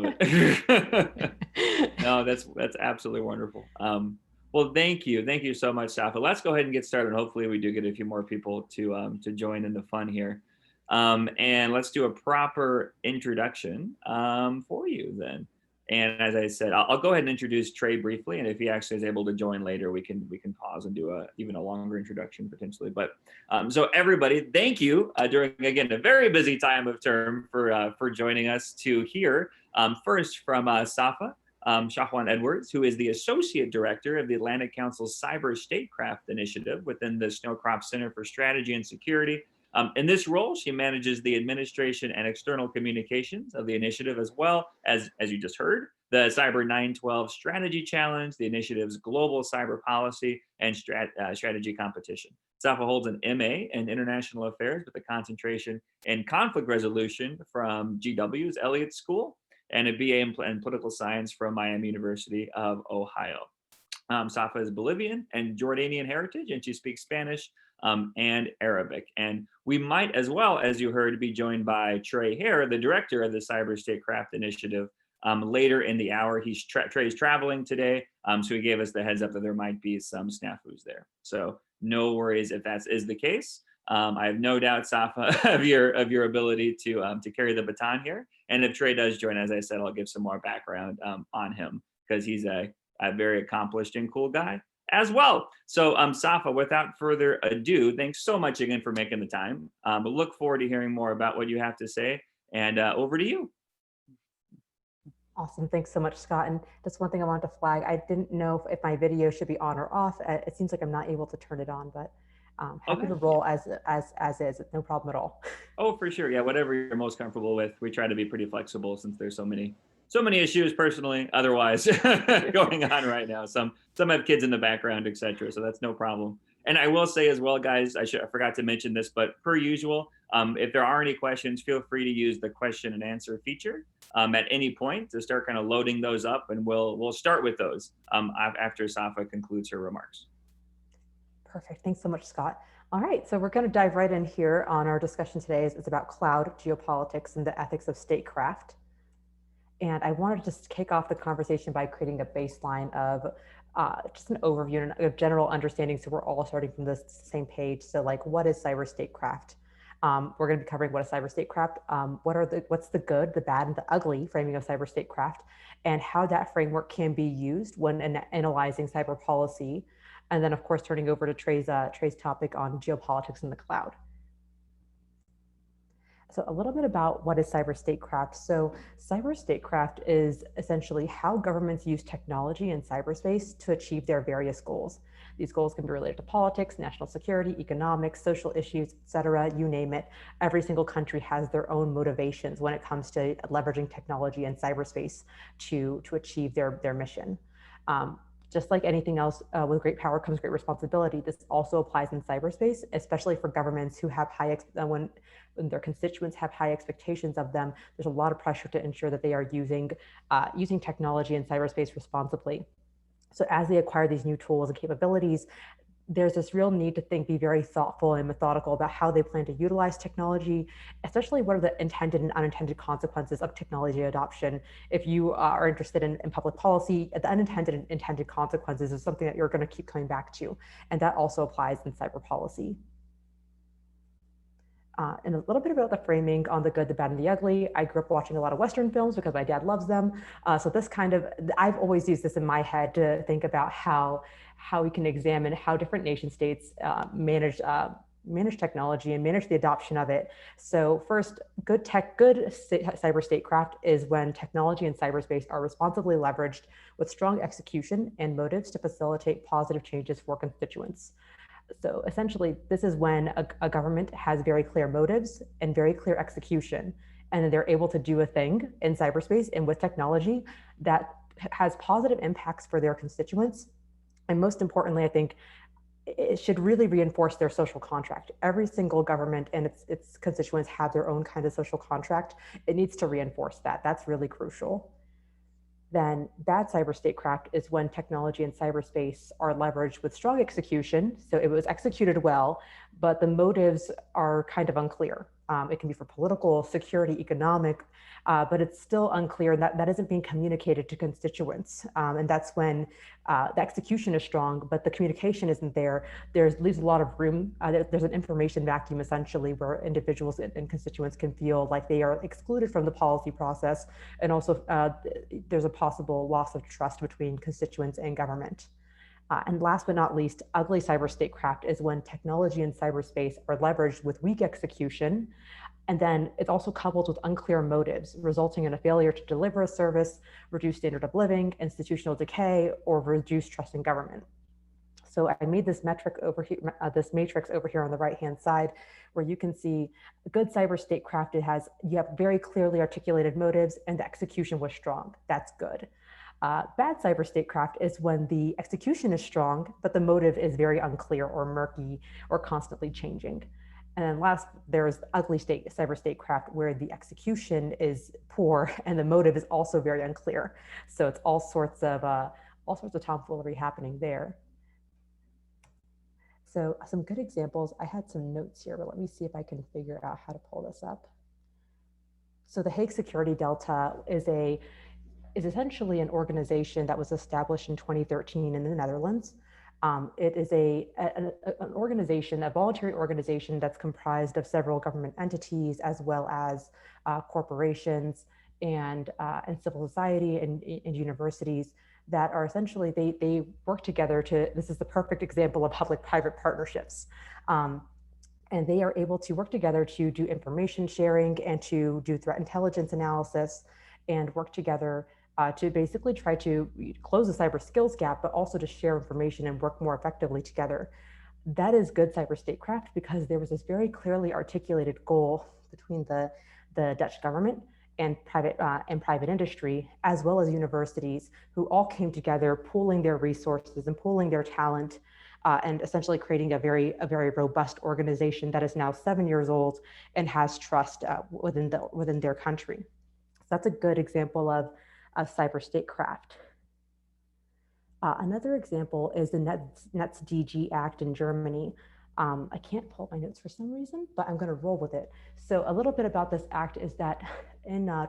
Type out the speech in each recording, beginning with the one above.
love it. No, that's absolutely wonderful. Well, thank you so much, Safa. Let's go ahead and get started. Hopefully, we do get a few more people to join in the fun here, and let's do a proper introduction for you then. And as I said, I'll go ahead and introduce Trey briefly, and if he actually is able to join later, we can pause and do even a longer introduction potentially. But so everybody, thank you during again a very busy time of term for joining us to hear first from Safa. Shahwan Edwards, who is the Associate Director of the Atlantic Council's Cyber Statecraft Initiative within the Snowcroft Center for Strategy and Security. In this role, she manages the administration and external communications of the initiative, as well as you just heard, the Cyber 912 Strategy Challenge, the initiative's global cyber policy and strategy competition. Safa holds an MA in International Affairs with a concentration in conflict resolution from GW's Elliott School, and a BA in political science from Miami University of Ohio. Safa is Bolivian and Jordanian heritage, and she speaks Spanish and Arabic. And we might, as well, as you heard, be joined by Trey Herr, the director of the Cyber Statecraft Initiative. Later in the hour, Trey's traveling today, so he gave us the heads up that there might be some snafus there. So no worries if that is the case. I have no doubt, Safa, of your ability to carry the baton here. And if Trey does join, as I said, I'll give some more background on him, because he's a very accomplished and cool guy as well. So Safa, without further ado, thanks so much again for making the time. But look forward to hearing more about what you have to say. And over to you. Awesome. Thanks so much, Scott. And just one thing I wanted to flag, I didn't know if my video should be on or off. It seems like I'm not able to turn it on, but happy to roll as is, no problem at all. Oh, for sure. Yeah, whatever you're most comfortable with. We try to be pretty flexible since there's so many issues personally, otherwise going on right now. Some have kids in the background, etc. So that's no problem. And I will say as well, guys, I forgot to mention this, but per usual, if there are any questions, feel free to use the question and answer feature at any point to start kind of loading those up, and we'll start with those after Safa concludes her remarks. Perfect. Thanks so much, Scott. All right, so we're going to dive right in here on our discussion today. It's about cloud geopolitics and the ethics of statecraft. And I wanted to just kick off the conversation by creating a baseline of just an overview and a general understanding, so we're all starting from the same page. So like, what is cyber statecraft? We're going to be covering what is cyber statecraft, what's the good, the bad, and the ugly framing of cyber statecraft, and how that framework can be used when analyzing cyber policy. And then, of course, turning over to Trey's topic on geopolitics in the cloud. So a little bit about what is cyber statecraft. So cyber statecraft is essentially how governments use technology in cyberspace to achieve their various goals. These goals can be related to politics, national security, economics, social issues, etc. You name it. Every single country has their own motivations when it comes to leveraging technology in cyberspace to achieve their mission. Just like anything else, with great power comes great responsibility. This also applies in cyberspace, especially for governments who have when their constituents have high expectations of them. There's a lot of pressure to ensure that they are using technology in cyberspace responsibly. So as they acquire these new tools and capabilities, there's this real need to be very thoughtful and methodical about how they plan to utilize technology, especially what are the intended and unintended consequences of technology adoption. If you are interested in public policy, the unintended and intended consequences is something that you're going to keep coming back to. And that also applies in cyber policy. And a little bit about the framing on the good, the bad, and the ugly. I grew up watching a lot of Western films because my dad loves them. So this I've always used this in my head to think about how we can examine how different nation states manage technology and manage the adoption of it. So first, good cyber statecraft is when technology and cyberspace are responsibly leveraged with strong execution and motives to facilitate positive changes for constituents. So essentially, this is when a government has very clear motives and very clear execution, and then they're able to do a thing in cyberspace and with technology that has positive impacts for their constituents. And most importantly, I think it should really reinforce their social contract. Every single government and its constituents have their own kind of social contract. It needs to reinforce that. That's really crucial. Then bad cyber statecraft is when technology and cyberspace are leveraged with strong execution. So it was executed well, but the motives are kind of unclear. It can be for political, security, economic, but it's still unclear that isn't being communicated to constituents. And that's when the execution is strong, but the communication isn't there. Leaves a lot of room. There's an information vacuum essentially where individuals and constituents can feel like they are excluded from the policy process. And also there's a possible loss of trust between constituents and government. And last but not least, ugly cyber statecraft is when technology and cyberspace are leveraged with weak execution. And then it's also coupled with unclear motives, resulting in a failure to deliver a service, reduced standard of living, institutional decay, or reduced trust in government. So I made this metric over here, this matrix over here on the right-hand side, where you can see a good cyber statecraft. You have very clearly articulated motives, and the execution was strong. That's good. Bad cyber statecraft is when the execution is strong, but the motive is very unclear or murky or constantly changing. And then last, there's ugly cyber statecraft where the execution is poor and the motive is also very unclear. So it's all sorts of tomfoolery happening there. So some good examples. I had some notes here, but let me see if I can figure out how to pull this up. So the Hague Security Delta is essentially an organization that was established in 2013 in the Netherlands. It is an organization, a voluntary organization that's comprised of several government entities as well as corporations and civil society and universities that are essentially, they work together this is the perfect example of public-private partnerships. And they are able to work together to do information sharing and to do threat intelligence analysis and work together to basically try to close the cyber skills gap, but also to share information and work more effectively together. That is good cyber statecraft because there was this very clearly articulated goal between the Dutch government and private industry, as well as universities, who all came together, pooling their resources and pooling their talent, and essentially creating a very robust organization that is now 7 years old and has trust within their country. So that's a good example of cyber statecraft. Another example is the NetzDG Act in Germany. I can't pull up my notes for some reason, but I'm going to roll with it. So a little bit about this act is that in I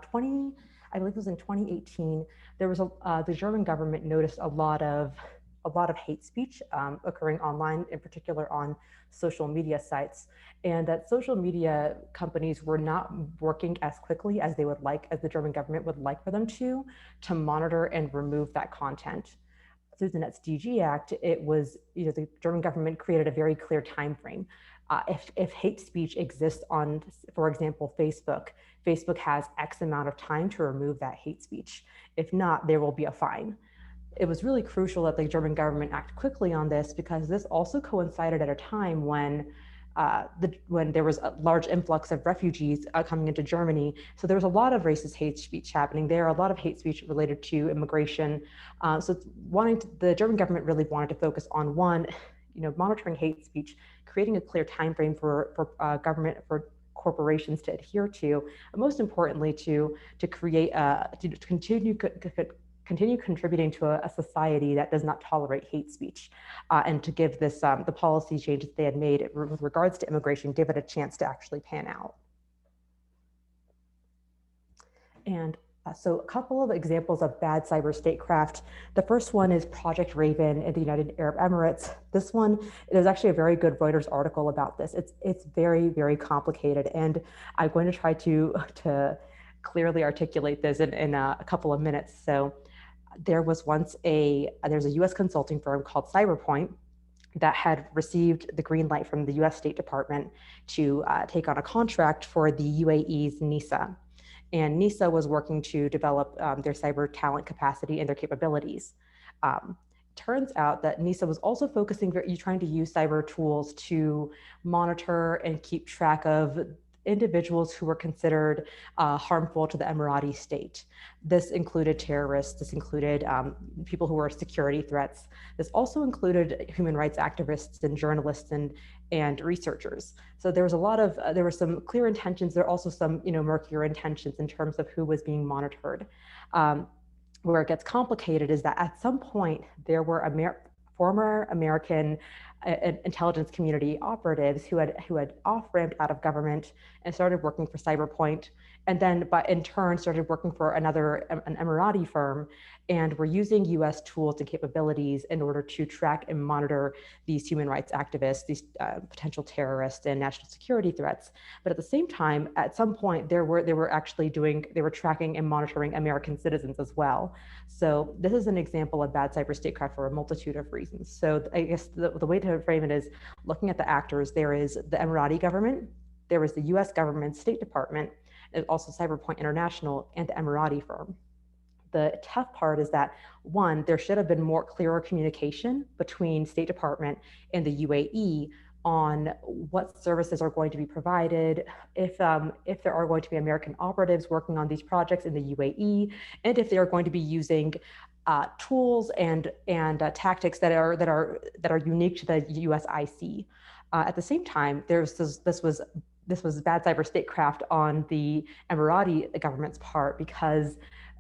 believe it was in 2018, there was the German government noticed a lot of hate speech occurring online, in particular on social media sites, and that social media companies were not working as quickly as they would like, as the German government would like for them to monitor and remove that content. Through the NetzDG Act, it was, the German government created a very clear time frame. If hate speech exists on, for example, Facebook has X amount of time to remove that hate speech. If not, there will be a fine. It was really crucial that the German government act quickly on this because this also coincided at a time when there was a large influx of refugees coming into Germany. So there was a lot of racist hate speech happening there, a lot of hate speech related to immigration. So the German government really wanted to focus on monitoring hate speech, creating a clear time frame for government, for corporations to adhere to, and most importantly, to create to continue contributing to a society that does not tolerate hate speech, and to give this the policy changes they had made with regards to immigration, give it a chance to actually pan out. And so a couple of examples of bad cyber statecraft. The first one is Project Raven in the United Arab Emirates. This one, there's actually a very good Reuters article about this. It's very, very complicated, and I'm going to try to clearly articulate this in a couple of minutes. So there was once there's a US consulting firm called Cyberpoint that had received the green light from the US State Department to take on a contract for the UAE's NISA. And NISA was working to develop their cyber talent capacity and their capabilities. Turns out that NISA was also trying to use cyber tools to monitor and keep track of individuals who were considered harmful to the Emirati state. This included terrorists, this included people who were security threats. This also included human rights activists and journalists and researchers. So there were some clear intentions. There are also some murkier intentions in terms of who was being monitored. Where it gets complicated is that at some point there were former American intelligence community operatives who had off-ramped out of government and started working for Cyberpoint, and then in turn started working for an Emirati firm, and were using US tools and capabilities in order to track and monitor these human rights activists, these potential terrorists and national security threats. But at the same time, at some point, they were tracking and monitoring American citizens as well. So this is an example of bad cyber statecraft for a multitude of reasons. So I guess the way to frame it is looking at the actors. There is the Emirati government, there is the US government, State Department, and also Cyberpoint International, and the Emirati firm. The tough part is that, one, there should have been more clearer communication between State Department and the UAE on what services are going to be provided, if there are going to be American operatives working on these projects in the UAE, and if they are going to be using tools and tactics that are unique to the USIC. At the same time, this was bad cyber statecraft on the Emirati government's part, because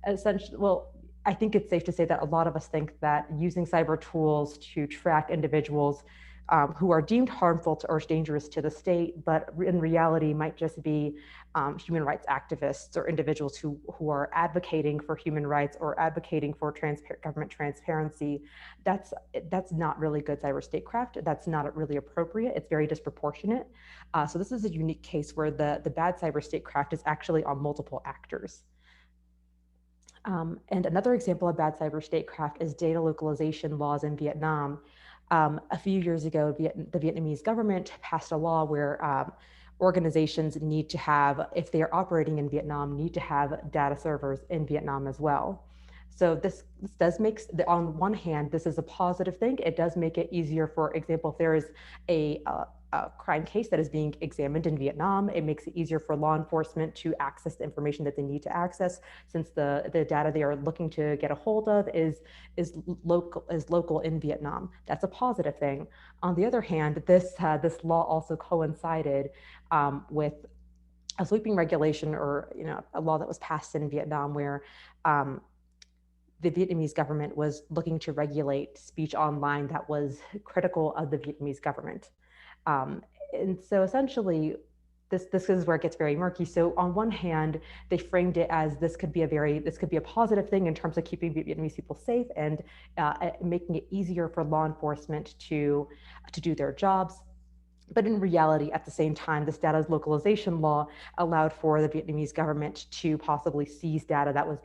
essentially, well, I think it's safe to say that a lot of us think that using cyber tools to track individuals who are deemed harmful or dangerous to the state, but in reality might just be human rights activists or individuals who are advocating for human rights or advocating for government transparency. That's not really good cyber statecraft. That's not really appropriate. It's very disproportionate. So this is a unique case where the bad cyber statecraft is actually on multiple actors. And another example of bad cyber statecraft is data localization laws in Vietnam. A few years ago, the Vietnamese government passed a law where organizations need to have, if they are operating in Vietnam, need to have data servers in Vietnam as well. So this does make, on one hand, this is a positive thing. It does make it easier. For example, if there is a crime case that is being examined in Vietnam, it makes it easier for law enforcement to access the information that they need to access, since the data they are looking to get a hold of is local in Vietnam. That's a positive thing. On the other hand, this law also coincided with a sweeping regulation, or a law that was passed in Vietnam, where the Vietnamese government was looking to regulate speech online that was critical of the Vietnamese government. And so essentially, this is where it gets very murky. So on one hand, they framed it as this could be a positive thing in terms of keeping Vietnamese people safe and making it easier for law enforcement to do their jobs. But in reality, at the same time, this data localization law allowed for the Vietnamese government to possibly seize data that was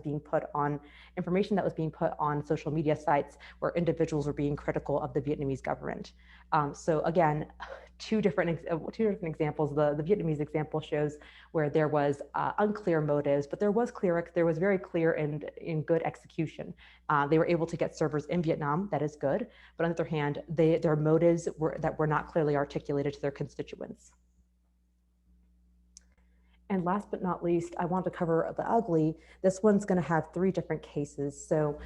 being put on, information that was being put on social media sites where individuals were being critical of the Vietnamese government. So again, two different examples. The Vietnamese example shows where there was unclear motives, but there was very clear and in good execution. They were able to get servers in Vietnam. That is good. But on the other hand, their motives were not clearly articulated to their constituents. And last but not least, I want to cover the ugly. This one's going to have three different cases. So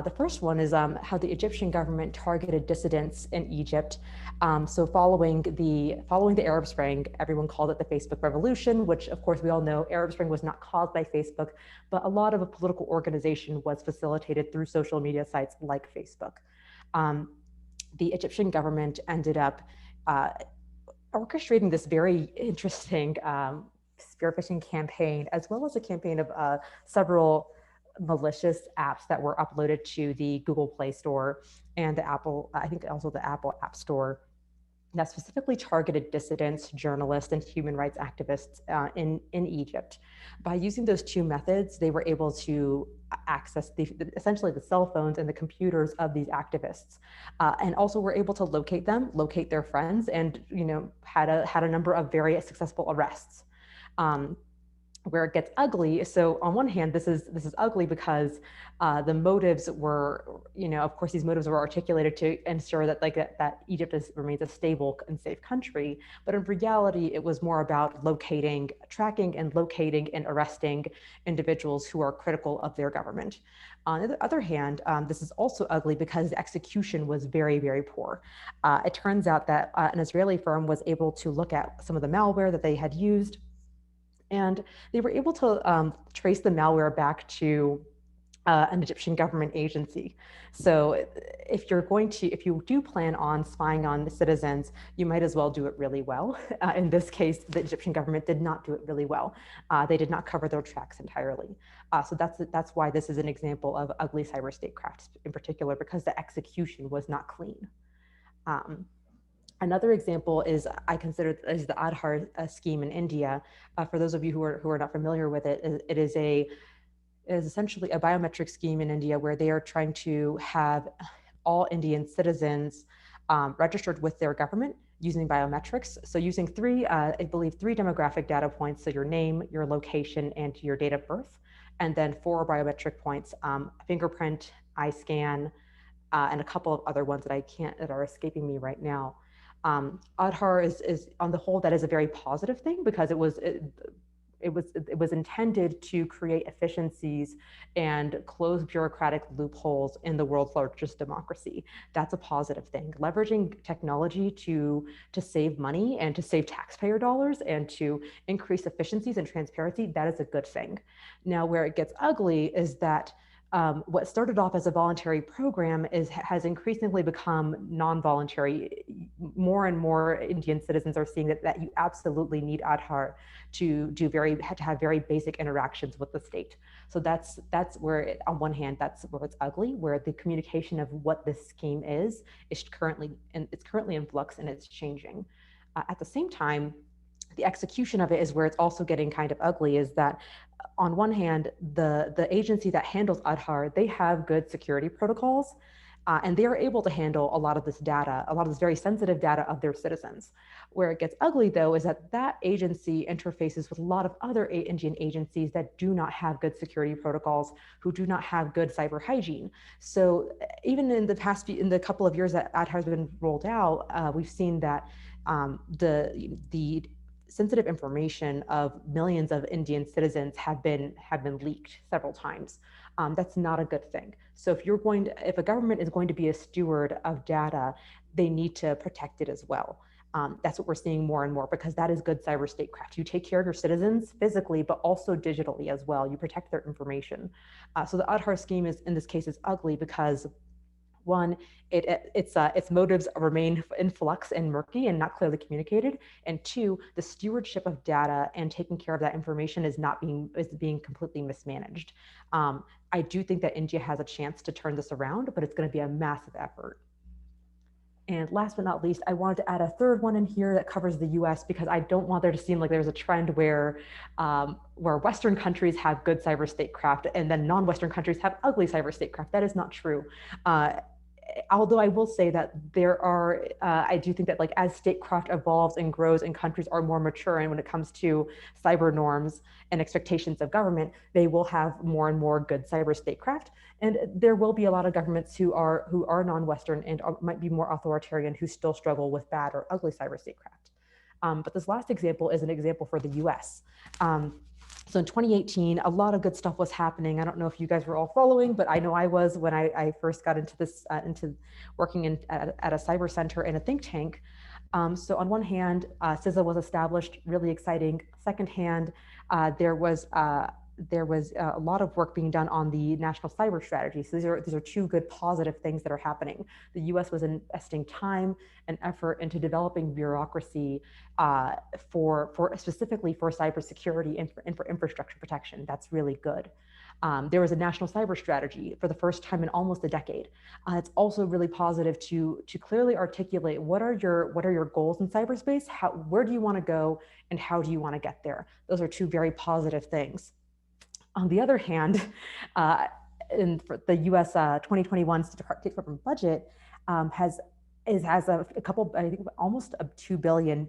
the first one is how the Egyptian government targeted dissidents in Egypt. So following the Arab Spring, everyone called it the Facebook Revolution, which of course we all know Arab Spring was not caused by Facebook, but a lot of a political organization was facilitated through social media sites like Facebook. The Egyptian government ended up orchestrating this very interesting spearfishing campaign, as well as a campaign of several malicious apps that were uploaded to the Google Play Store and the Apple, I think also the Apple App Store, that specifically targeted dissidents, journalists, and human rights activists in Egypt. By using those two methods, they were able to access essentially the cell phones and the computers of these activists, and also were able to locate them, locate their friends, and had a number of very successful arrests. Where it gets ugly. So on one hand, this is ugly because the motives were, of course, these motives were articulated to ensure that that Egypt remains a stable and safe country. But in reality, it was more about tracking and locating and arresting individuals who are critical of their government. On the other hand, this is also ugly because the execution was very, very poor. It turns out that an Israeli firm was able to look at some of the malware that they had used, and they were able to trace the malware back to an Egyptian government agency. So if you do plan on spying on the citizens, you might as well do it really well. In this case, the Egyptian government did not do it really well. They did not cover their tracks entirely. So that's why this is an example of ugly cyber statecraft in particular, because the execution was not clean. Another example is I consider is the Aadhaar scheme in India. For those of you who are not familiar with it, it is essentially a biometric scheme in India where they are trying to have all Indian citizens registered with their government using biometrics. So using I believe three demographic data points, so your name, your location, and your date of birth, and then four biometric points, fingerprint, eye scan, and a couple of other ones that are escaping me right now. Aadhaar is on the whole, that is a very positive thing because it was intended to create efficiencies and close bureaucratic loopholes in the world's largest democracy. That's a positive thing. Leveraging technology to save money and to save taxpayer dollars and to increase efficiencies and transparency, that is a good thing. Now, where it gets ugly is that what started off as a voluntary program has increasingly become non-voluntary. More and more Indian citizens are seeing that you absolutely need Aadhaar to have very basic interactions with the state. So that's where, on one hand, that's where it's ugly, where the communication of what this scheme is currently in flux and it's changing. At the same time, the execution of it is where it's also getting kind of ugly, is that on one hand, the agency that handles Aadhaar, they have good security protocols, and they are able to handle a lot of this data, a lot of this very sensitive data of their citizens. Where it gets ugly, though, is that agency interfaces with a lot of other Indian agencies that do not have good security protocols, who do not have good cyber hygiene. So even in the couple of years that Aadhaar has been rolled out, we've seen that the sensitive information of millions of Indian citizens have been leaked several times. That's not a good thing. So if a government is going to be a steward of data, they need to protect it as well. That's what we're seeing more and more, because that is good cyber statecraft. You take care of your citizens physically, but also digitally as well. You protect their information. So the Aadhaar scheme in this case is ugly because, one, its motives remain in flux and murky and not clearly communicated, and two, the stewardship of data and taking care of that information is being completely mismanaged. I do think that India has a chance to turn this around, but it's going to be a massive effort. And last but not least, I wanted to add a third one in here that covers the US, because I don't want there to seem like there's a trend where Western countries have good cyber statecraft and then non-Western countries have ugly cyber statecraft. That is not true. Although I will say that I do think that, like, as statecraft evolves and grows and countries are more mature, and when it comes to cyber norms and expectations of government, they will have more and more good cyber statecraft. And there will be a lot of governments who are non-Western and might be more authoritarian, who still struggle with bad or ugly cyber statecraft. But this last example is an example for the US. So in 2018, a lot of good stuff was happening. I don't know if you guys were all following, but I know I was when I first got into this, into working at a cyber center in a think tank. So on one hand, CISA was established, really exciting. Second hand, there was a lot of work being done on the national cyber strategy. So these are two good positive things that are happening. The US was investing time and effort into developing bureaucracy specifically for cybersecurity and for infrastructure protection. That's really good. There was a national cyber strategy for the first time in almost a decade. It's also really positive to clearly articulate what are your goals in cyberspace, where do you want to go, and how do you want to get there. Those are two very positive things. On the other hand, in the U.S. 2021 State Department budget has a couple, I think almost a $2 billion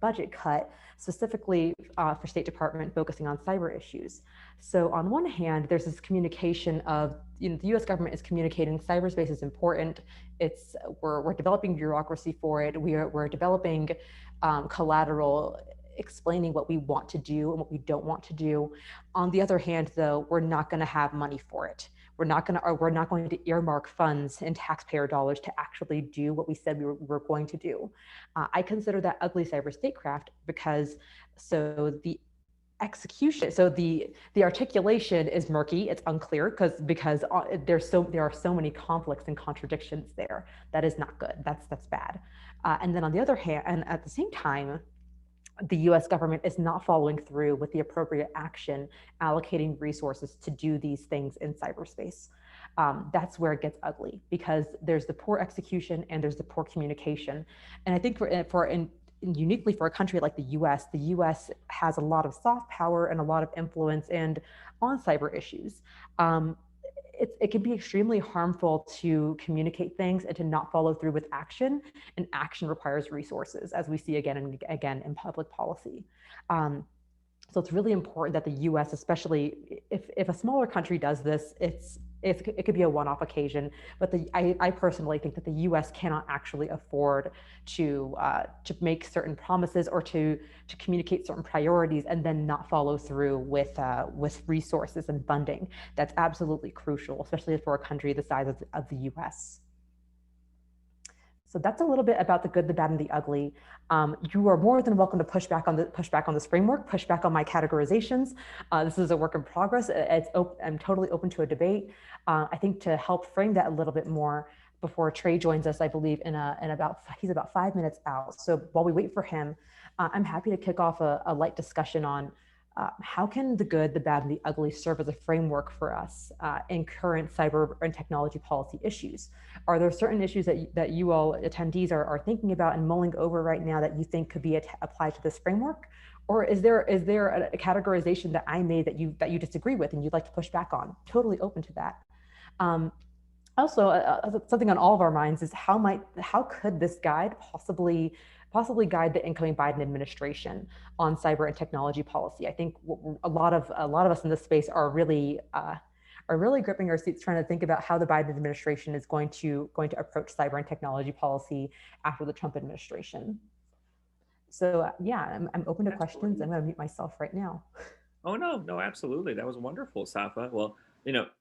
budget cut specifically for State Department focusing on cyber issues. So on one hand, there's this communication of, the U.S. government is communicating cyberspace is important. We're developing bureaucracy for it. We're developing collateral explaining what we want to do and what we don't want to do. On the other hand, though, we're not going to have money for it. We're not going to earmark funds and taxpayer dollars to actually do what we said we were going to do. I consider that ugly cyber statecraft because the execution, so the articulation is murky, it's unclear because there are so many conflicts and contradictions there. That is not good. That's bad. And then on the other hand, and at the same time, the US government is not following through with the appropriate action, allocating resources to do these things in cyberspace. That's where it gets ugly, because there's the poor execution and there's the poor communication. And I think uniquely for a country like the US has a lot of soft power and a lot of influence and on cyber issues. It can be extremely harmful to communicate things and to not follow through with action. And action requires resources, as we see again and again in public policy. So it's really important that the US, especially if a smaller country does this, it could be a one-off occasion, but I personally think that the US cannot actually afford to make certain promises or to communicate certain priorities and then not follow through with resources and funding. That's absolutely crucial, especially for a country the size of the US. So that's a little bit about the good, the bad, and the ugly. You are more than welcome to push back on this framework, push back on my categorizations. This is a work in progress. I'm totally open to a debate. I think to help frame that a little bit more, before Trey joins us, I believe he's about 5 minutes out. So while we wait for him, I'm happy to kick off a light discussion on how can the good, the bad, and the ugly serve as a framework for us in current cyber and technology policy issues? Are there certain issues that you all attendees are thinking about and mulling over right now that you think could be applied to this framework? Or is there a categorization that I made that you disagree with and you'd like to push back on? Totally open to that. Also, something on all of our minds is how could this guide possibly guide the incoming Biden administration on cyber and technology policy? I think a lot of us in this space are really gripping our seats, trying to think about how the Biden administration is going to approach cyber and technology policy after the Trump administration. So yeah, I'm open to questions. I'm going to mute myself right now. Oh no, absolutely. That was wonderful, Safa. Well,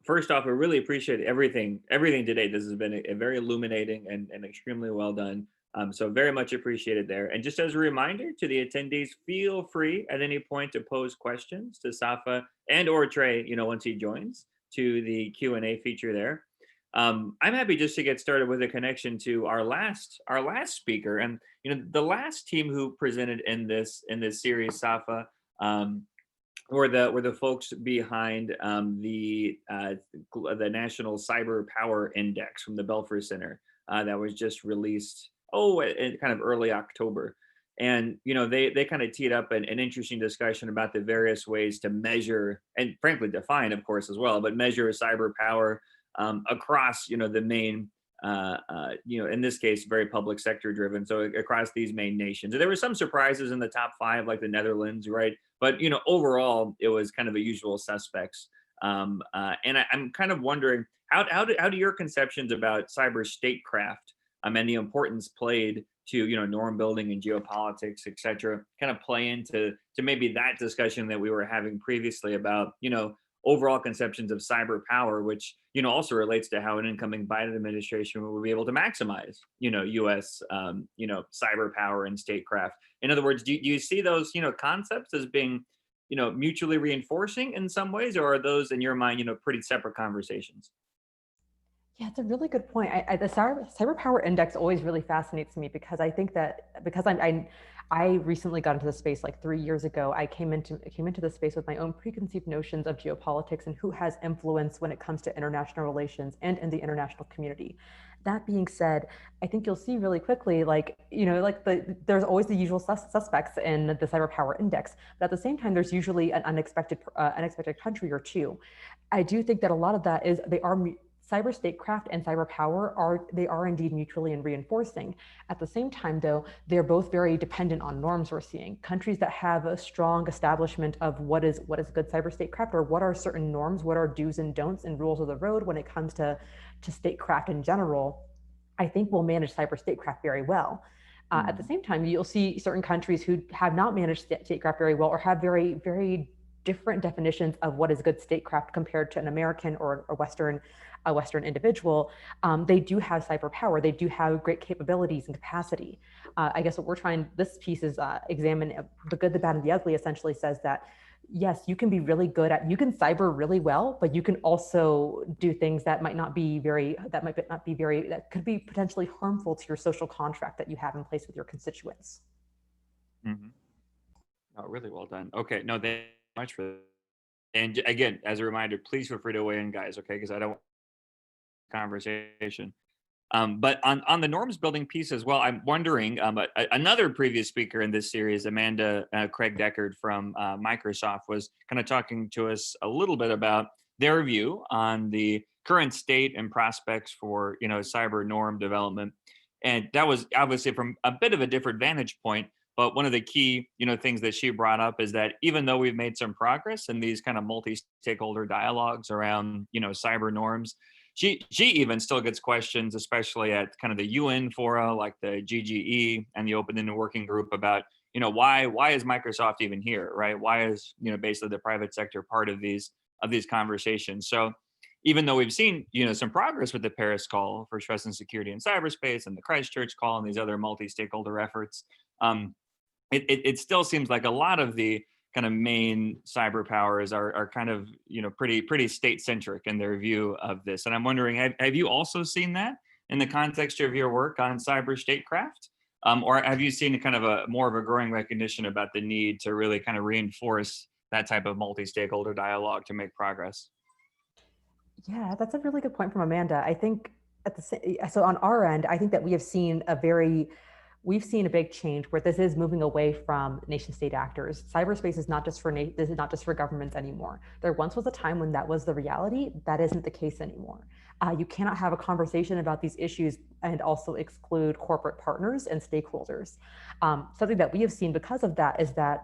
first off, I really appreciate everything today. This has been a very illuminating and extremely well done. So very much appreciated there. And just as a reminder to the attendees, feel free at any point to pose questions to Safa and or Trey, once he joins, to the Q&A feature there. I'm happy just to get started with a connection to our last speaker, and the last team who presented in this series, Safa, were the folks behind the National Cyber Power Index from the Belfer Center that was just released in kind of early October. And they kind of teed up an interesting discussion about the various ways to measure and frankly define, of course, as well, but measure cyber power across the main in this case very public sector driven, so across these main nations. And there were some surprises in the top 5, like the Netherlands, right? But overall it was kind of a usual suspects. And I'm kind of wondering how do your conceptions about cyber statecraft and the importance played to norm building and geopolitics, et cetera, kind of play into maybe that discussion that we were having previously about overall conceptions of cyber power, which also relates to how an incoming Biden administration will be able to maximize U.S. Cyber power and statecraft. In other words, do you see those concepts as being mutually reinforcing in some ways, or are those in your mind pretty separate conversations? Yeah, it's a really good point. The cyber power index always really fascinates me, because I think that because I recently got into the space like 3 years ago. I came into the space with my own preconceived notions of geopolitics and who has influence when it comes to international relations and in the international community. That being said, I think you'll see really quickly, there's always the usual suspects in the cyber power index, but at the same time, there's usually an unexpected country or two. I do think that a lot of that is cyber statecraft and cyber power are indeed mutually reinforcing. At the same time, though, they're both very dependent on norms. We're seeing countries that have a strong establishment of what is good cyber statecraft, or what are certain norms, what are do's and don'ts and rules of the road when it comes to statecraft in general, I think will manage cyber statecraft very well. At the same time, you'll see certain countries who have not managed statecraft very well, or have very, very different definitions of what is good statecraft compared to an American or a Western individual. They do have cyber power. They do have great capabilities and capacity. I guess what we're trying, this piece is examine the good, the bad, and the ugly. Essentially says that yes, you can be really good at, you can cyber really well, but you can also do things that might not be very, that could be potentially harmful to your social contract that you have in place with your constituents. Mm-hmm. Oh, really well done. Okay, no, thank you much for that. And again, as a reminder, please feel free to weigh in, guys, okay? Because I don't want conversation. But on the norms building piece as well, I'm wondering, another previous speaker in this series, Amanda Craig Deckard from Microsoft, was kind of talking to us a little bit about their view on the current state and prospects for, cyber norm development. And that was obviously from a bit of a different vantage point. But one of the key, things that she brought up is that even though we've made some progress in these kind of multi-stakeholder dialogues around, cyber norms, she even still gets questions, especially at kind of the UN fora like the GGE and the Open Ended Working Group about, why is Microsoft even here, right? Why is, basically the private sector part of these conversations? So even though we've seen, some progress with the Paris call for stress and security in cyberspace and the Christchurch call and these other multi-stakeholder efforts, it still seems like a lot of the kind of main cyber powers are kind of pretty state centric in their view of this. And I'm wondering, have you also seen that in the context of your work on cyber statecraft, or have you seen a kind of a more of a growing recognition about the need to really kind of reinforce that type of multi-stakeholder dialogue to make progress? Yeah, that's a really good point from Amanda. I think so on our end, I think that we've seen a big change where this is moving away from nation state actors. Cyberspace is not just for this is not just for governments anymore. There once was a time when that was the reality. That isn't the case anymore. You cannot have a conversation about these issues and also exclude corporate partners and stakeholders. Something that we have seen because of that is that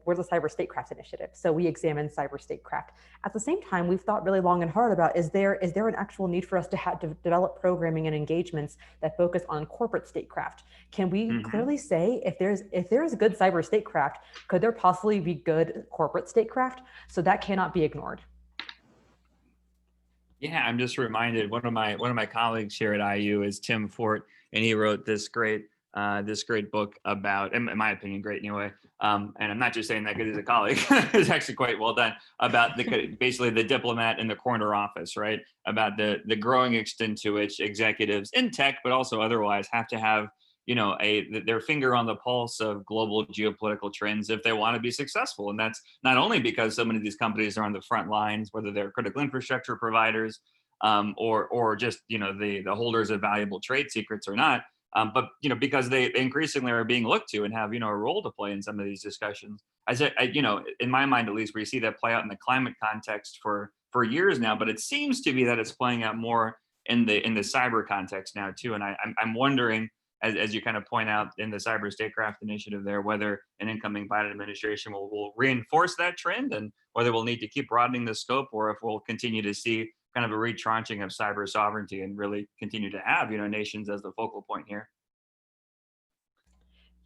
we're the Cyber Statecraft Initiative. So we examine cyber statecraft. At the same time, we've thought really long and hard about, is there an actual need for us to develop programming and engagements that focus on corporate statecraft? Can we clearly say if there's good cyber statecraft, could there possibly be good corporate statecraft? So that cannot be ignored. Yeah, I'm just reminded, one of my colleagues here at IU is Tim Fort, and he wrote this great book about, in my opinion, great anyway. And I'm not just saying that because he's a colleague. It's actually quite well done, about basically the diplomat in the corner office, right? About the growing extent to which executives in tech, but also otherwise, have to have their finger on the pulse of global geopolitical trends if they want to be successful. And that's not only because so many of these companies are on the front lines, whether they're critical infrastructure providers, or just the holders of valuable trade secrets or not, but because they increasingly are being looked to and have a role to play in some of these discussions. In my mind at least, we see that play out in the climate context for years now, but it seems to be that it's playing out more in the cyber context now too. And I'm wondering, as you kind of point out in the Cyber Statecraft Initiative there, whether an incoming Biden administration will reinforce that trend, and whether we'll need to keep broadening the scope, or if we'll continue to see kind of a retranching of cyber sovereignty and really continue to have nations as the focal point here.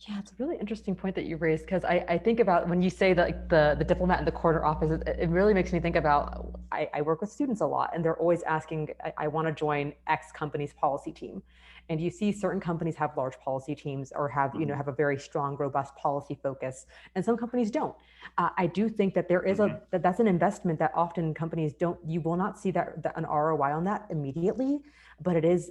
Yeah, it's a really interesting point that you raised, because I think about when you say that the diplomat in the corner office, it really makes me think about, I work with students a lot, and they're always asking, I want to join X company's policy team. And you see certain companies have large policy teams or have, have a very strong, robust policy focus, and some companies don't. I do think that there is that's an investment that often companies don't, you will not see that an ROI on that immediately, but it is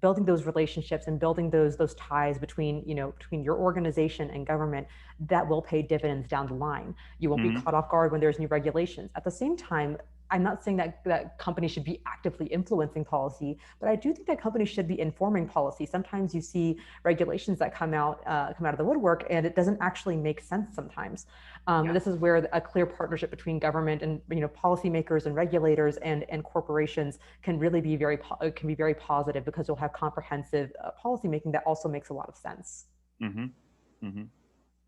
building those relationships and building those ties between your organization and government that will pay dividends down the line. You won't be caught off guard when there's new regulations. At the same time, I'm not saying that companies should be actively influencing policy, but I do think that companies should be informing policy. Sometimes you see regulations that come out of the woodwork, and it doesn't actually make sense sometimes. This is where a clear partnership between government and policymakers and regulators and corporations can really be very positive, because you'll have comprehensive policymaking that also makes a lot of sense.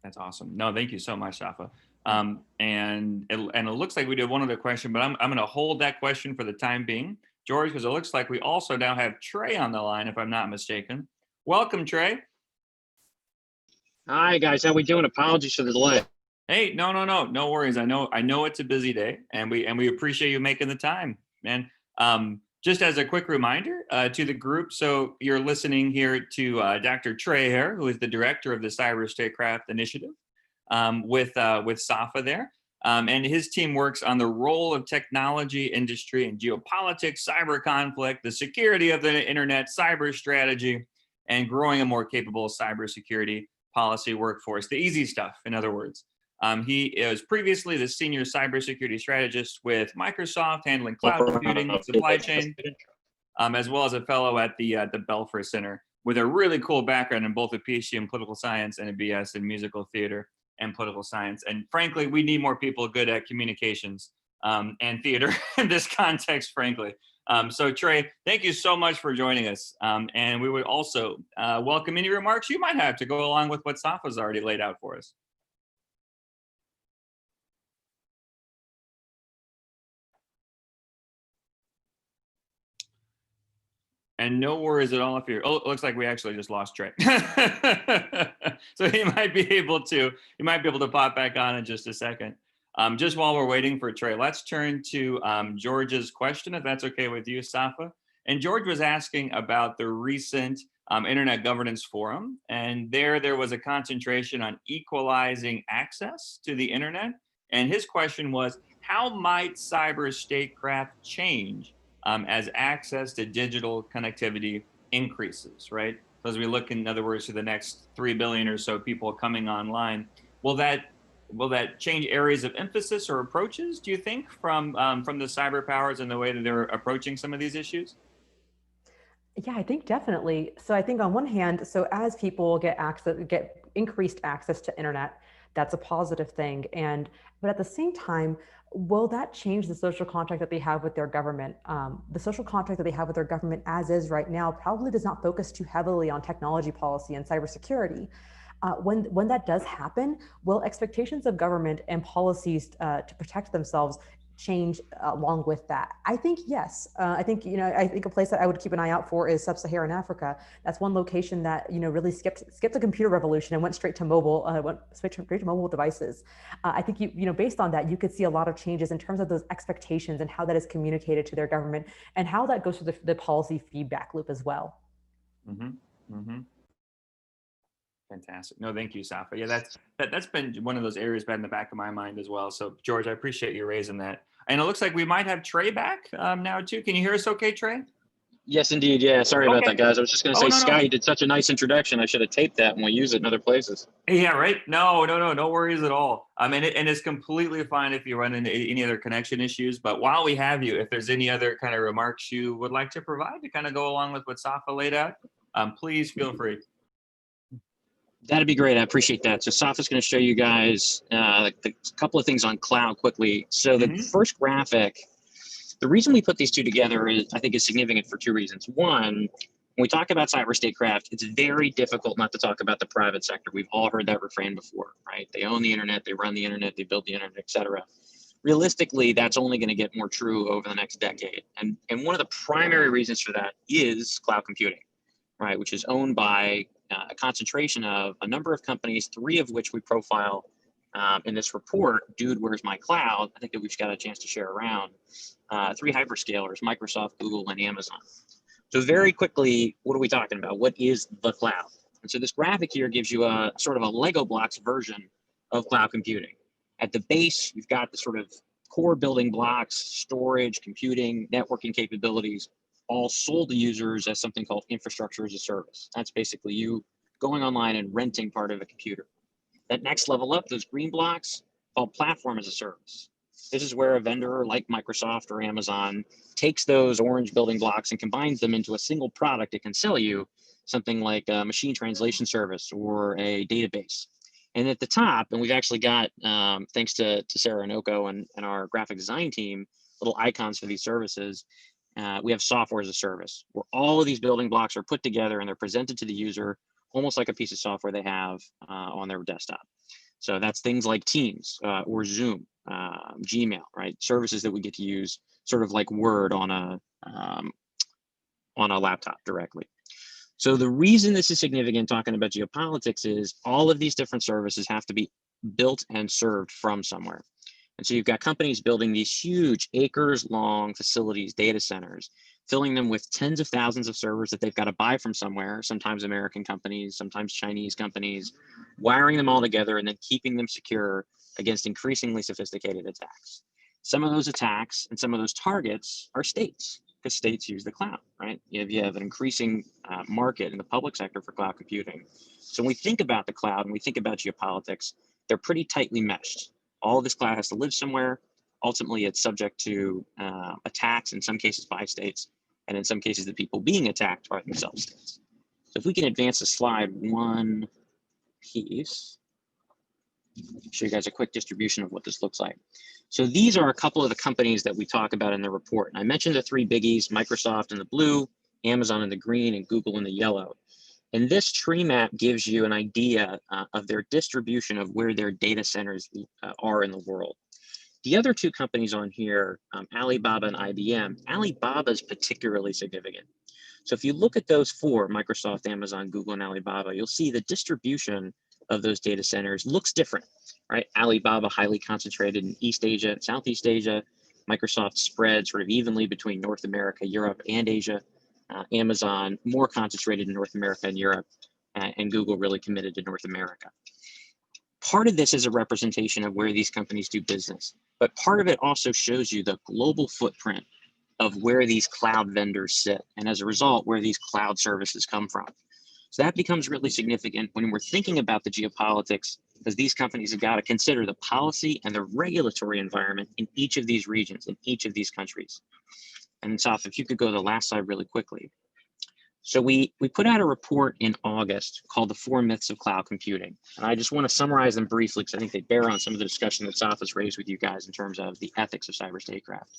That's awesome. No, thank you so much, Safa. And it looks like we did one other question, but I'm going to hold that question for the time being, George, because it looks like we also now have Trey on the line, if I'm not mistaken. Welcome, Trey. Hi guys, how we doing? Apologies for the delay. Hey, no worries. I know it's a busy day, and we appreciate you making the time, man. Just as a quick reminder to the group, so you're listening here to Dr. Trey Herr, who is the director of the Cyber Statecraft Initiative, with Safa there. And his team works on the role of technology industry and geopolitics, cyber conflict, the security of the internet, cyber strategy, and growing a more capable cybersecurity policy workforce. The easy stuff, in other words. He was previously the senior cybersecurity strategist with Microsoft, handling cloud computing, supply chain, as well as a fellow at the Belfer Center, with a really cool background in both a PhD in political science and a BS in musical theater and political science. And frankly, we need more people good at communications and theater in this context, frankly. So Trey, thank you so much for joining us. And we would also welcome any remarks you might have to go along with what Safa's already laid out for us. And no worries at all if you're, oh, it looks like we actually just lost Trey. So he might be able to pop back on in just a second. Just while we're waiting for Trey, let's turn to George's question, if that's okay with you, Safa. And George was asking about the recent Internet Governance Forum. And there was a concentration on equalizing access to the internet. And his question was, how might cyber statecraft change as access to digital connectivity increases, right? So as we look, in other words, to the next 3 billion or so people coming online, will that change areas of emphasis or approaches, do you think, from the cyber powers and the way that they're approaching some of these issues? Yeah, I think definitely. So I think on one hand, so as people get increased access to internet, that's a positive thing. But at the same time, will that change the social contract that they have with their government? The social contract that they have with their government as is right now probably does not focus too heavily on technology policy and cybersecurity. When that does happen, will expectations of government and policies to protect themselves change along with that? I think yes. I think a place that I would keep an eye out for is sub-Saharan Africa. That's one location that really skipped the computer revolution and went straight to mobile, straight to mobile devices. I think based on that, you could see a lot of changes in terms of those expectations and how that is communicated to their government and how that goes through the policy feedback loop as well. Mm-hmm. Mm-hmm. Fantastic. No, thank you, Safa. Yeah, that's been one of those areas been in the back of my mind as well. So George, I appreciate you raising that. And it looks like we might have Trey back now too. Can you hear us okay, Trey? Yes, indeed. Yeah, sorry about that, guys. I was just going to say, no, Scott, you did such a nice introduction. I should have taped that when we use it in other places. Yeah, right. No worries at all. And it's completely fine if you run into any other connection issues. But while we have you, if there's any other kind of remarks you would like to provide to kind of go along with what Safa laid out, please feel free. That'd be great. I appreciate that. So Safa's going to show you guys a couple of things on cloud quickly. So the first graphic, the reason we put these two together is, I think, is significant for two reasons. One, when we talk about cyber statecraft, it's very difficult not to talk about the private sector. We've all heard that refrain before, right? They own the internet, they run the internet, they build the internet, et cetera. Realistically, that's only going to get more true over the next decade. And one of the primary reasons for that is cloud computing, right? Which is owned by a concentration of a number of companies, 3 of which we profile in this report, Dude, Where's My Cloud? I think that we've got a chance to share around. 3 hyperscalers, Microsoft, Google, and Amazon. So very quickly, what are we talking about? What is the cloud? And so this graphic here gives you a sort of a Lego blocks version of cloud computing. At the base, you've got the sort of core building blocks, storage, computing, networking capabilities, all sold to users as something called infrastructure as a service. That's basically you going online and renting part of a computer. That next level up, those green blocks, called platform as a service. This is where a vendor like Microsoft or Amazon takes those orange building blocks and combines them into a single product it can sell you, something like a machine translation service or a database. And at the top, and we've actually got, thanks to Sarah and Oko and our graphic design team, little icons for these services. We have software as a service, where all of these building blocks are put together and they're presented to the user almost like a piece of software they have on their desktop. So that's things like Teams or Zoom, Gmail, right? Services that we get to use sort of like Word on a laptop directly. So the reason this is significant talking about geopolitics is all of these different services have to be built and served from somewhere. And so you've got companies building these huge acres-long facilities, data centers, filling them with tens of thousands of servers that they've got to buy from somewhere, sometimes American companies, sometimes Chinese companies, wiring them all together and then keeping them secure against increasingly sophisticated attacks. Some of those attacks and some of those targets are states, because states use the cloud, right? You have an increasing market in the public sector for cloud computing. So when we think about the cloud and we think about geopolitics, they're pretty tightly meshed. All of this cloud has to live somewhere. Ultimately, it's subject to attacks, in some cases by states, and in some cases the people being attacked are themselves states. So if we can advance the slide one piece, show you guys a quick distribution of what this looks like. So these are a couple of the companies that we talk about in the report. And I mentioned the three biggies, Microsoft in the blue, Amazon in the green, and Google in the yellow. And this tree map gives you an idea of their distribution of where their data centers are in the world. The other two companies on here, Alibaba and IBM, Alibaba is particularly significant. So if you look at those four, Microsoft, Amazon, Google, and Alibaba, you'll see the distribution of those data centers looks different, right? Alibaba highly concentrated in East Asia and Southeast Asia. Microsoft spread sort of evenly between North America, Europe, and Asia. Amazon more concentrated in North America and Europe, and Google really committed to North America. Part of this is a representation of where these companies do business, but part of it also shows you the global footprint of where these cloud vendors sit, and as a result, where these cloud services come from. So that becomes really significant when we're thinking about the geopolitics, because these companies have got to consider the policy and the regulatory environment in each of these regions, in each of these countries. And Safa, if you could go to the last slide really quickly. So we put out a report in August called The 4 Myths of Cloud Computing. And I just want to summarize them briefly because I think they bear on some of the discussion that Safa's raised with you guys in terms of the ethics of cyber statecraft.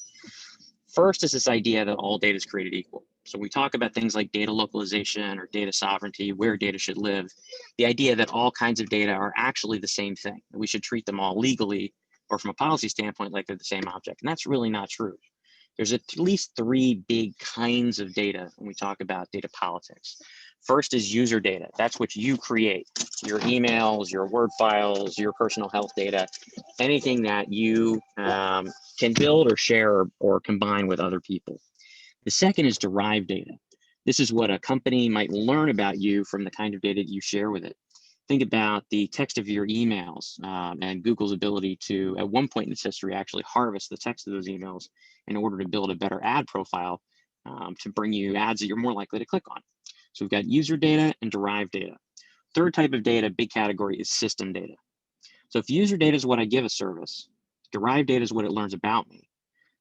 First is this idea that all data is created equal. So we talk about things like data localization or data sovereignty, where data should live. The idea that all kinds of data are actually the same thing, that we should treat them all legally or from a policy standpoint like they're the same object. And that's really not true. There's at least 3 big kinds of data when we talk about data politics. First is user data. That's what you create. Your emails, your Word files, your personal health data, anything that you can build or share or combine with other people. The second is derived data. This is what a company might learn about you from the kind of data that you share with it. Think about the text of your emails and Google's ability to, at one point in its history, actually harvest the text of those emails in order to build a better ad profile to bring you ads that you're more likely to click on. So we've got user data and derived data. Third type of data, big category, is system data. So if user data is what I give a service, derived data is what it learns about me.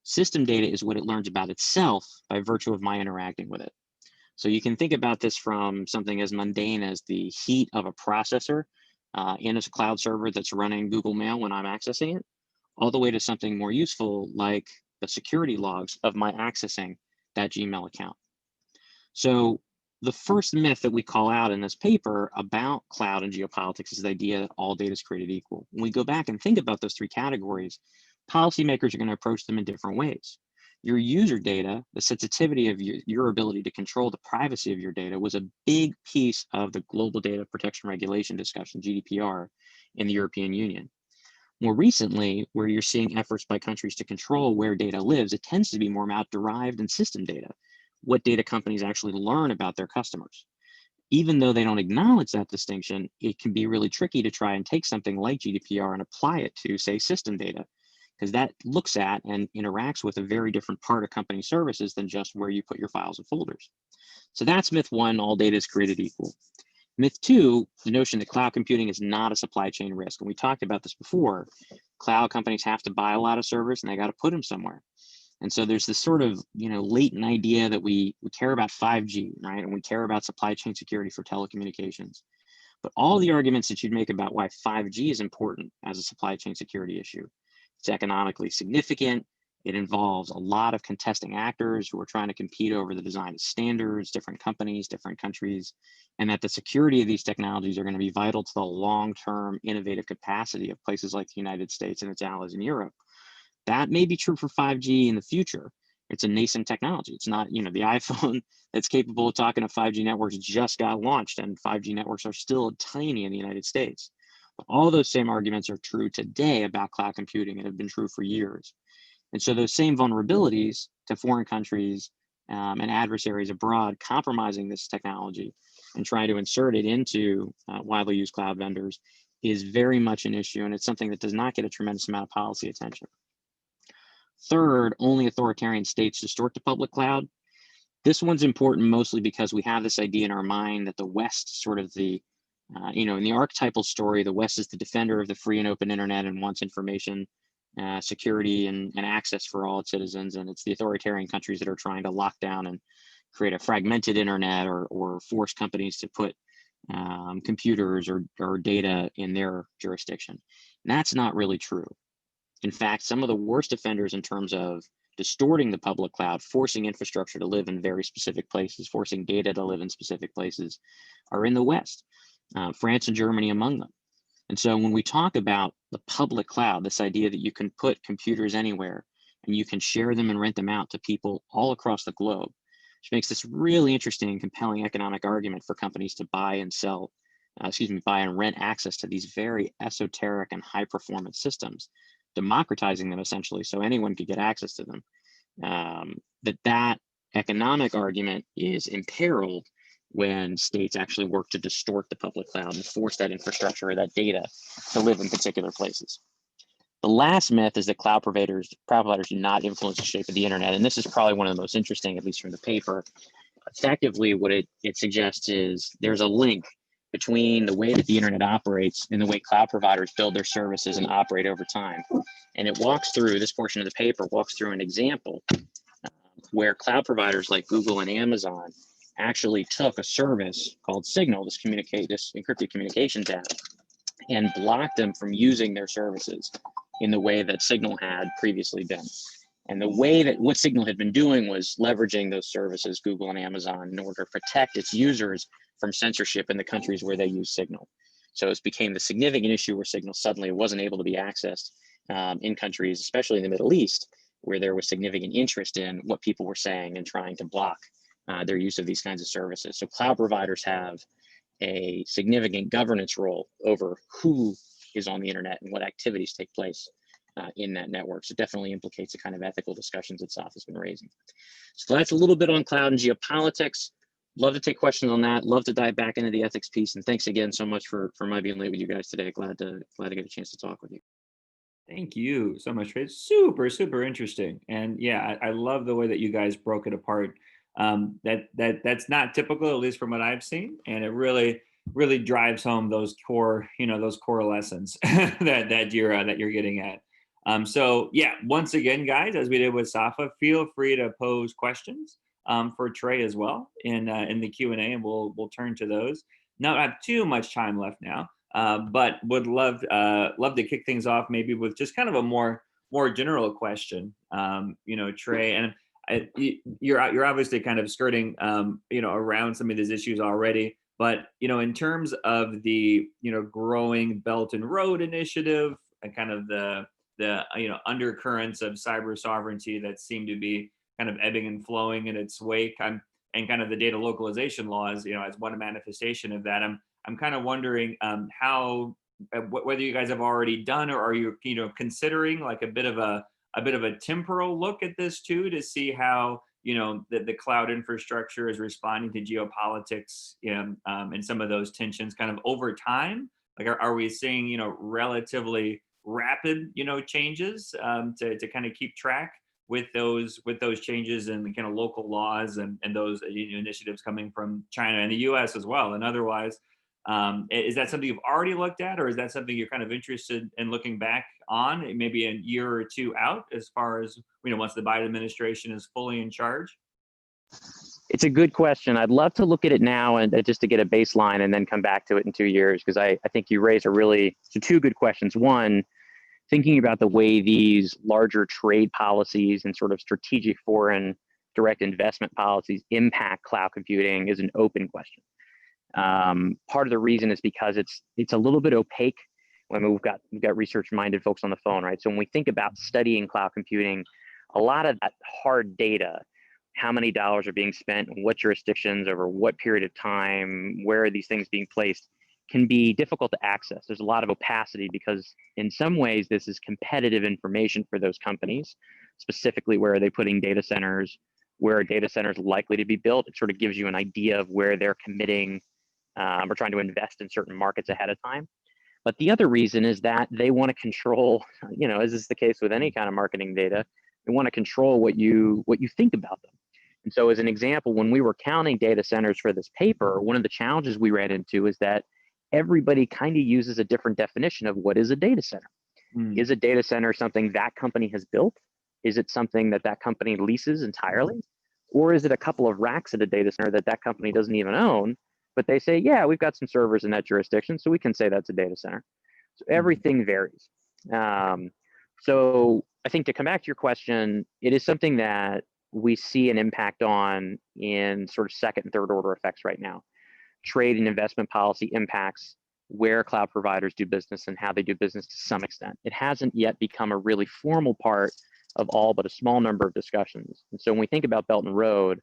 System data is what it learns about itself by virtue of my interacting with it. So you can think about this from something as mundane as the heat of a processor in a cloud server that's running Google Mail when I'm accessing it, all the way to something more useful like the security logs of my accessing that Gmail account. So the first myth that we call out in this paper about cloud and geopolitics is the idea that all data is created equal. When we go back and think about those 3 categories, policymakers are going to approach them in different ways. Your user data, the sensitivity of your ability to control the privacy of your data, was a big piece of the global data protection regulation discussion, GDPR, in the European Union. More recently, where you're seeing efforts by countries to control where data lives, it tends to be more about derived and system data, what data companies actually learn about their customers. Even though they don't acknowledge that distinction, it can be really tricky to try and take something like GDPR and apply it to, say, system data, because that looks at and interacts with a very different part of company services than just where you put your files and folders. So that's myth 1, all data is created equal. Myth 2, the notion that cloud computing is not a supply chain risk. And we talked about this before. Cloud companies have to buy a lot of servers and they got to put them somewhere. And so there's this sort of, latent idea that we care about 5G, right? And we care about supply chain security for telecommunications. But all the arguments that you'd make about why 5G is important as a supply chain security issue, it's economically significant. It involves a lot of contesting actors who are trying to compete over the design of standards, different companies, different countries, and that the security of these technologies are going to be vital to the long-term innovative capacity of places like the United States and its allies in Europe. That may be true for 5G in the future. It's a nascent technology. It's not, the iPhone that's capable of talking to 5G networks just got launched, and 5G networks are still tiny in the United States. But all those same arguments are true today about cloud computing and have been true for years. And so those same vulnerabilities to foreign countries and adversaries abroad compromising this technology and trying to insert it into widely used cloud vendors is very much an issue, and it's something that does not get a tremendous amount of policy attention. Third, only authoritarian states distort the public cloud. This one's important mostly because we have this idea in our mind that the West is sort of the, in the archetypal story, the West is the defender of the free and open internet and wants information, security, and access for all its citizens. And it's the authoritarian countries that are trying to lock down and create a fragmented internet or force companies to put computers or data in their jurisdiction. And that's not really true. In fact, some of the worst offenders in terms of distorting the public cloud, forcing infrastructure to live in very specific places, forcing data to live in specific places, are in the West, France and Germany among them. And so when we talk about the public cloud, this idea that you can put computers anywhere and you can share them and rent them out to people all across the globe, which makes this really interesting and compelling economic argument for companies to buy and rent access to these very esoteric and high performance systems, democratizing them essentially so anyone could get access to them. That economic argument is imperiled when states actually work to distort the public cloud and force that infrastructure or that data to live in particular places. The last myth is that cloud providers do not influence the shape of the internet. And this is probably one of the most interesting, at least from the paper. Effectively, what it suggests is there's a link between the way that the internet operates and the way cloud providers build their services and operate over time. And it walks through, this portion of the paper walks through an example where cloud providers like Google and Amazon actually took a service called Signal, this encrypted communications app, and blocked them from using their services in the way that Signal had previously been. And the way that what Signal had been doing was leveraging those services, Google and Amazon, in order to protect its users from censorship in the countries where they use Signal. So it became the significant issue where Signal suddenly wasn't able to be accessed in countries, especially in the Middle East, where there was significant interest in what people were saying and trying to block their use of these kinds of services. So cloud providers have a significant governance role over who is on the internet and what activities take place in that network. So it definitely implicates the kind of ethical discussions that Safa has been raising. So that's a little bit on cloud and geopolitics. Love to take questions on that. Love to dive back into the ethics piece. And thanks again so much for my being late with you guys today. Glad to get a chance to talk with you. Thank you so much, Trey. Super, super interesting. And yeah, I love the way that you guys broke it apart. That's not typical, at least from what I've seen. And it really drives home those core lessons that you're getting at. So yeah, once again, guys, as we did with Safa, feel free to pose questions for Trey as well in the Q&A, and we'll turn to those. Not have too much time left now, but would love to kick things off maybe with just kind of a more general question. Trey, and you're obviously kind of skirting around some of these issues already, but in terms of the growing Belt and Road Initiative and kind of the undercurrents of cyber sovereignty that seem to be kind of ebbing and flowing in its wake, and kind of the data localization laws, as one manifestation of that. I'm kind of wondering how whether you guys have already done, or are you considering like a bit of a temporal look at this too, to see how the cloud infrastructure is responding to geopolitics and some of those tensions kind of over time. Like are we seeing relatively rapid changes to kind of keep track with those changes and kind of local laws and those initiatives coming from China and the US as well and otherwise? Is that something you've already looked at, or is that something you're kind of interested in looking back on maybe a year or two out, as far as once the Biden administration is fully in charge? It's a good question. I'd love to look at it now and just to get a baseline and then come back to it in 2 years, because I think you raise two good questions. One, thinking about the way these larger trade policies and sort of strategic foreign direct investment policies impact cloud computing is an open question. Part of the reason is because it's a little bit opaque. When we've got research-minded folks on the phone, right? So when we think about studying cloud computing, a lot of that hard data, how many dollars are being spent, what jurisdictions, over what period of time, where are these things being placed, can be difficult to access. There's a lot of opacity because in some ways this is competitive information for those companies, specifically where are they putting data centers, where are data centers likely to be built. It sort of gives you an idea of where they're committing or trying to invest in certain markets ahead of time. But the other reason is that they want to control, you know, as is the case with any kind of marketing data, they want to control what you think about them. And so as an example, when we were counting data centers for this paper, one of the challenges we ran into is that everybody kind of uses a different definition of what is a data center. Is a data center something that company has built? Is it something that that company leases entirely? Or is it a couple of racks at a data center that that company doesn't even own, but they say, yeah, we've got some servers in that jurisdiction, so we can say that's a data center. So everything varies. So I think to come back to your question, it is something that we see an impact on in sort of second and third order effects right now. Trade and investment policy impacts where cloud providers do business and how they do business to some extent. It hasn't yet become a really formal part of all but a small number of discussions. And so when we think about Belt and Road,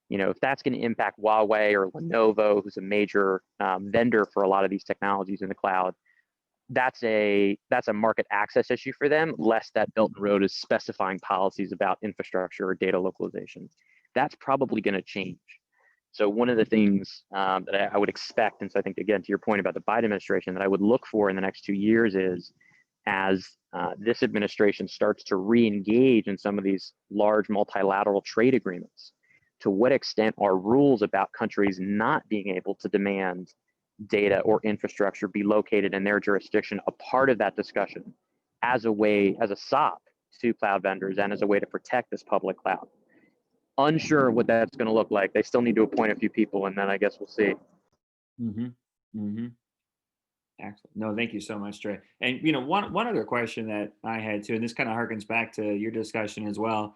you know, if that's going to impact Huawei or Lenovo, who's a major vendor for a lot of these technologies in the cloud, that's a market access issue for them, less that Belt and Road is specifying policies about infrastructure or data localization. That's probably going to change. So one of the things that I would expect, and so I think, again, to your point about the Biden administration, that I would look for in the next 2 years is, as this administration starts to re-engage in some of these large multilateral trade agreements, to what extent are rules about countries not being able to demand data or infrastructure be located in their jurisdiction a part of that discussion as a way, as a sop to cloud vendors and as a way to protect this public cloud? Unsure what that's going to look like. They still need to appoint a few people, and then I guess we'll see. Excellent. No, thank you so much, Trey. And you know, one other question that I had too, and this kind of harkens back to your discussion as well,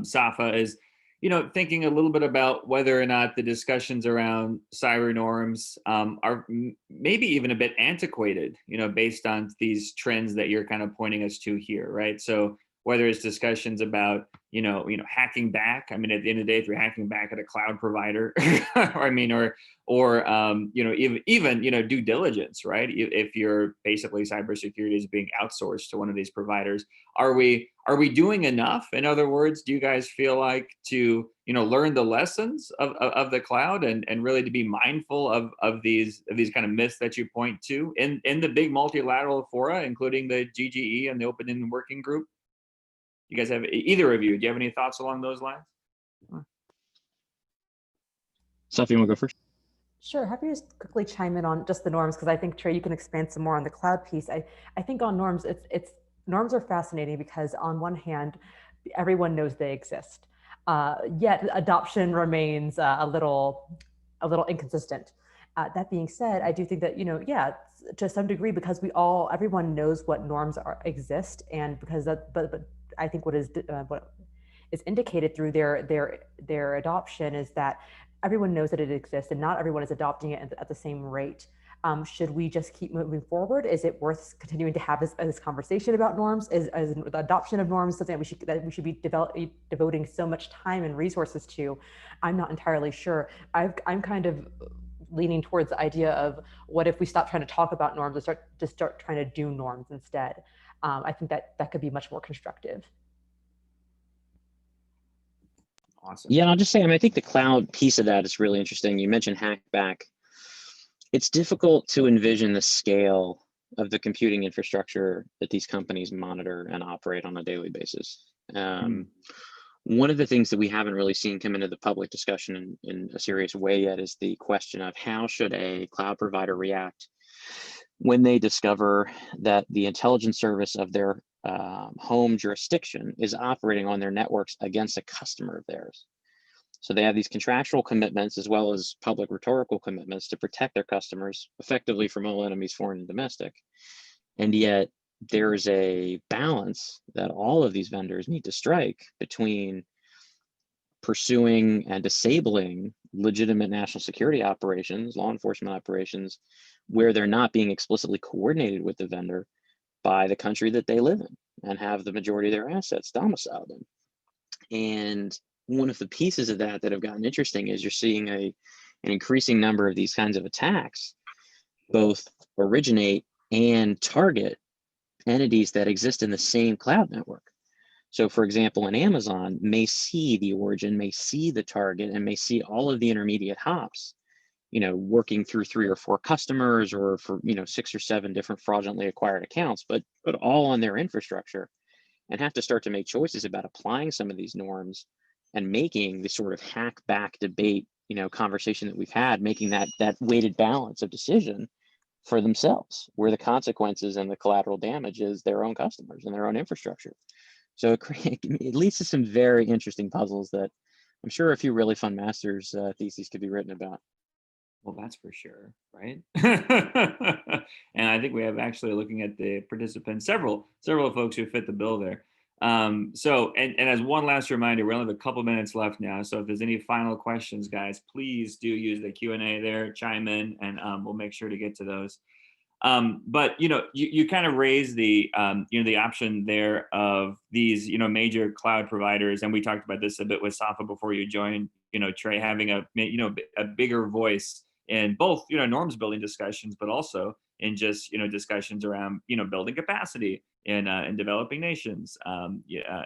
Safa, is, you know, thinking a little bit about whether or not the discussions around cyber norms are maybe even a bit antiquated, you know, based on these trends that you're kind of pointing us to here, right? So whether it's discussions about, you know, hacking back. I mean, at the end of the day, if you're hacking back at a cloud provider, or I mean, or you know, even you know, due diligence, right? If you're basically cybersecurity is being outsourced to one of these providers, are we doing enough? In other words, do you guys feel like to, you know, learn the lessons of the cloud and really to be mindful of these kind of myths that you point to in the big multilateral fora, including the GGE and the Open Indian Working Group? You guys have, either of you, do you have any thoughts along those lines? Safa, you want to go first? Sure, happy to just quickly chime in on just the norms, because I think, Trey, you can expand some more on the cloud piece. I think on norms, norms are fascinating because on one hand, everyone knows they exist, yet adoption remains a little inconsistent. That being said, I do think that, you know, yeah, to some degree, because everyone knows what norms exist, and because that, but I think what is indicated through their adoption is that everyone knows that it exists, and not everyone is adopting it at the same rate. Should we just keep moving forward? Is it worth continuing to have this conversation about norms? Is the adoption of norms something that we should be devoting so much time and resources to? I'm not entirely sure. I'm kind of leaning towards the idea of, what if we stop trying to talk about norms and start trying to do norms instead? I think that could be much more constructive. Awesome. Yeah, I'll just say, I mean, I think the cloud piece of that is really interesting. You mentioned hackback. It's difficult to envision the scale of the computing infrastructure that these companies monitor and operate on a daily basis. One of the things that we haven't really seen come into the public discussion in a serious way yet is the question of how should a cloud provider react when they discover that the intelligence service of their home jurisdiction is operating on their networks against a customer of theirs. So they have these contractual commitments as well as public rhetorical commitments to protect their customers effectively from all enemies, foreign and domestic. And yet there's a balance that all of these vendors need to strike between pursuing and disabling legitimate national security operations, law enforcement operations, where they're not being explicitly coordinated with the vendor by the country that they live in and have the majority of their assets domiciled in. And one of the pieces of that have gotten interesting is you're seeing an increasing number of these kinds of attacks both originate and target entities that exist in the same cloud network. So for example, an Amazon may see the origin, may see the target, and may see all of the intermediate hops working through 3 or 4 customers, or for 6 or 7 different fraudulently acquired accounts, but all on their infrastructure, and have to start to make choices about applying some of these norms and making the sort of hack back debate conversation that we've had, making that weighted balance of decision for themselves, where the consequences and the collateral damage is their own customers and their own infrastructure. So it leads to some very interesting puzzles that I'm sure a few really fun master's theses could be written about. Well, that's for sure, right? And I think we have, actually, looking at the participants, several folks who fit the bill there. So, and as one last reminder, we only have a couple minutes left now. So if there's any final questions, guys, please do use the Q&A there, chime in, and we'll make sure to get to those. But you kind of raised the the option there of these major cloud providers, and we talked about this a bit with Safa before you joined. Trey, having a bigger voice in both norms building discussions, but also in just discussions around building capacity in developing nations,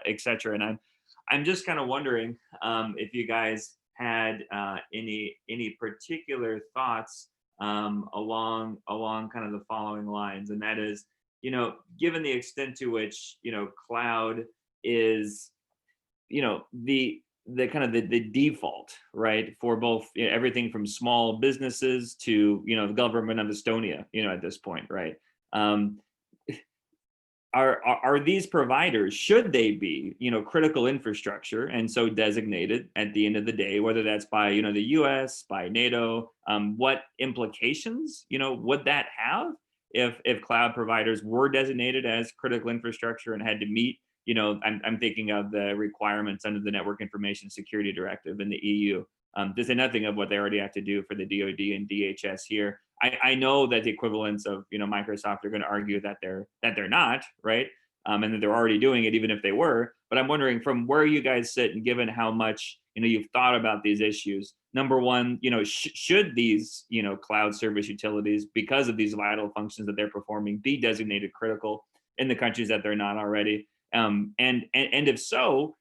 et cetera. And I'm just kind of wondering if you guys had any particular thoughts along kind of the following lines, and that is, given the extent to which cloud is the kind of the default, right, for both everything from small businesses to the government of Estonia at this point, right? Are these providers, should they be critical infrastructure and so designated at the end of the day, whether that's by the US, by NATO? What implications would that have if cloud providers were designated as critical infrastructure and had to meet I'm thinking of the requirements under the Network Information Security Directive in the EU. To say nothing of what they already have to do for the DoD and DHS here. I know that the equivalents of Microsoft are going to argue that they're not, right, and that they're already doing it even if they were. But I'm wondering, from where you guys sit, and given how much you've thought about these issues, number one, should these cloud service utilities, because of these vital functions that they're performing, be designated critical in the countries that they're not already? And if so,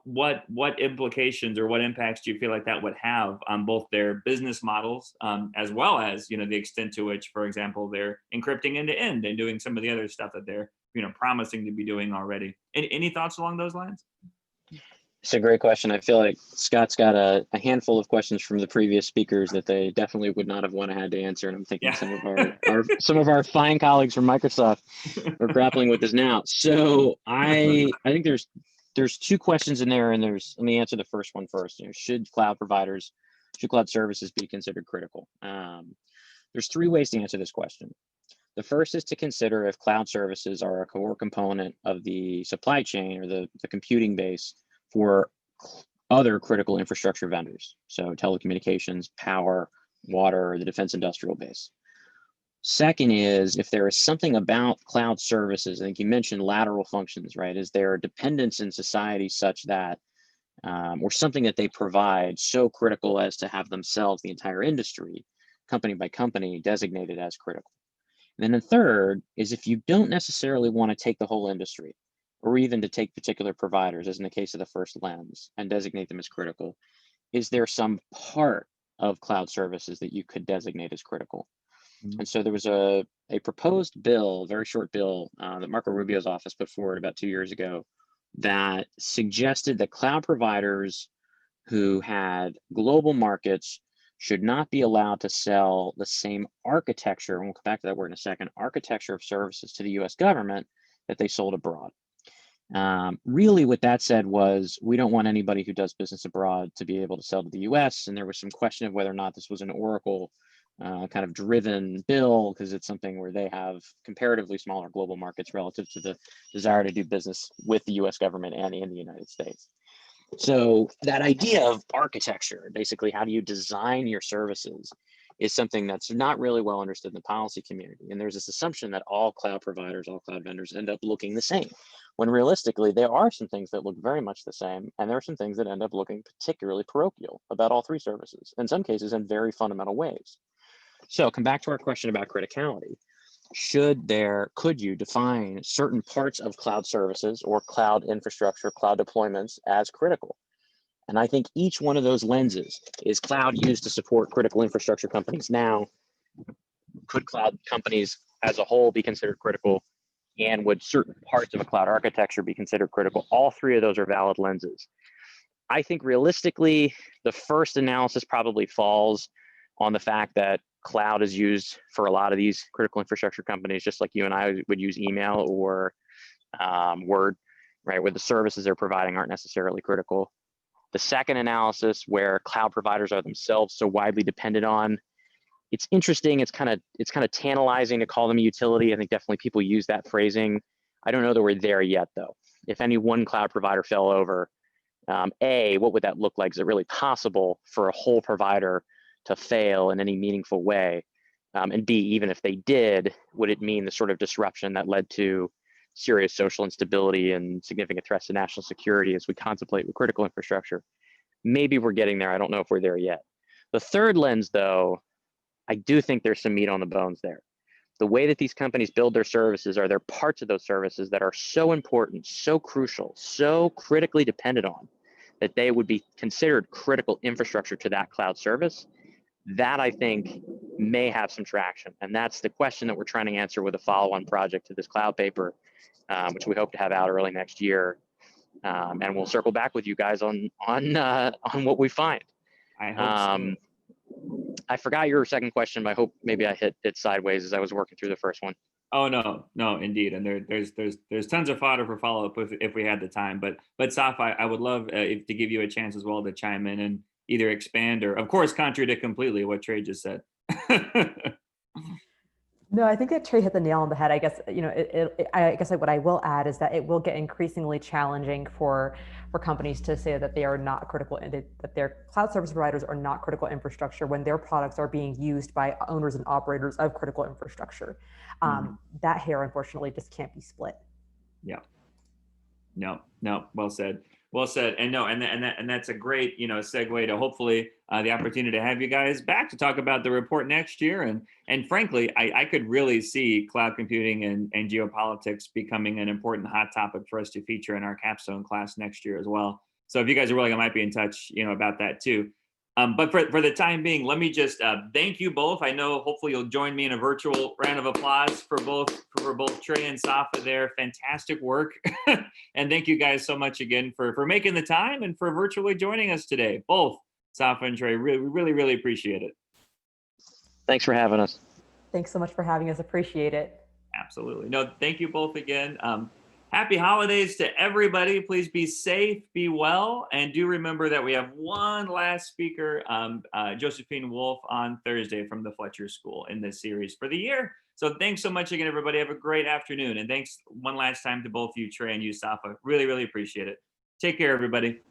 what implications or what impacts do you feel like that would have on both their business models, as well as the extent to which, for example, they're encrypting end to end and doing some of the other stuff that they're promising to be doing already? Any thoughts along those lines? It's a great question. I feel like Scott's got a handful of questions from the previous speakers that they definitely would not have had to answer. And I'm thinking some of our fine colleagues from Microsoft are grappling with this now. So I think there's 2 questions in there, and let me answer the first one first. Should cloud services be considered critical? There's 3 ways to answer this question. The first is to consider if cloud services are a core component of the supply chain or the computing base for other critical infrastructure vendors. So telecommunications, power, water, the defense industrial base. Second is, if there is something about cloud services, I think you mentioned lateral functions, right? Is there a dependence in society such that, or something that they provide so critical as to have themselves, the entire industry, company by company, designated as critical? And then the third is, if you don't necessarily want to take the whole industry, or even to take particular providers, as in the case of the first lens, and designate them as critical, is there some part of cloud services that you could designate as critical? And so there was a proposed bill, a very short bill, that Marco Rubio's office put forward about 2 years ago, that suggested that cloud providers who had global markets should not be allowed to sell the same architecture, and we'll come back to that word in a second, architecture of services to the US government that they sold abroad. Really what that said was, we don't want anybody who does business abroad to be able to sell to the US. And there was some question of whether or not this was an Oracle kind of driven bill, because it's something where they have comparatively smaller global markets relative to the desire to do business with the US government and in the United States. So that idea of architecture, basically how do you design your services, is something that's not really well understood in the policy community. And there's this assumption that all cloud providers, all cloud vendors end up looking the same, when realistically, there are some things that look very much the same, and there are some things that end up looking particularly parochial about all 3 services, in some cases in very fundamental ways. So come back to our question about criticality. Could you define certain parts of cloud services or cloud infrastructure, cloud deployments as critical? And I think each one of those lenses, is cloud used to support critical infrastructure companies now? Could cloud companies as a whole be considered critical? And would certain parts of a cloud architecture be considered critical? All three of those are valid lenses. I think realistically, the first analysis probably falls on the fact that cloud is used for a lot of these critical infrastructure companies, just like you and I would use email or Word, right? Where the services they're providing aren't necessarily critical. The second analysis, where cloud providers are themselves so widely dependent on, it's interesting. It's kind of tantalizing to call them a utility. I think definitely people use that phrasing. I don't know that we're there yet, though. If any one cloud provider fell over, A, what would that look like? Is it really possible for a whole provider to fail in any meaningful way? And B, even if they did, would it mean the sort of disruption that led to serious social instability and significant threats to national security as we contemplate with critical infrastructure? Maybe we're getting there. I don't know if we're there yet. The third lens, though, I do think there's some meat on the bones there. The way that these companies build their services, are there parts of those services that are so important, so crucial, so critically dependent on, that they would be considered critical infrastructure to that cloud service? That, I think, may have some traction. And that's the question that we're trying to answer with a follow-on project to this cloud paper, which we hope to have out early next year. And we'll circle back with you guys on what we find. I hope so. I forgot your second question, but I hope maybe I hit it sideways as I was working through the first one. Oh no, indeed, and there's tons of fodder for follow up if we had the time. But Safa, I would love to give you a chance as well to chime in and either expand or, of course, contradict completely what Trey just said. No, I think that Trey hit the nail on the head. I guess, I guess what I will add is that it will get increasingly challenging for companies to say that they are not critical, that their cloud service providers are not critical infrastructure when their products are being used by owners and operators of critical infrastructure. That hair, unfortunately, just can't be split. Yeah. No, well said. Well said. And no, and that's a great, segue to hopefully the opportunity to have you guys back to talk about the report next year. And frankly, I could really see cloud computing and geopolitics becoming an important hot topic for us to feature in our capstone class next year as well. So if you guys are willing, I might be in touch, about that too. But for the time being, let me just thank you both. I know hopefully you'll join me in a virtual round of applause for both Trey and Safa there. Fantastic work. And thank you guys so much again for making the time and for virtually joining us today. Both Safa and Trey, really appreciate it. Thanks for having us. Thanks so much for having us. Appreciate it. Absolutely. No, thank you both again. Happy holidays to everybody. Please be safe, be well, and do remember that we have one last speaker, Josephine Wolf, on Thursday from the Fletcher School in this series for the year. So thanks so much again, everybody. Have a great afternoon. And thanks one last time to both you, Trey, and you, Safa. Really appreciate it. Take care, everybody.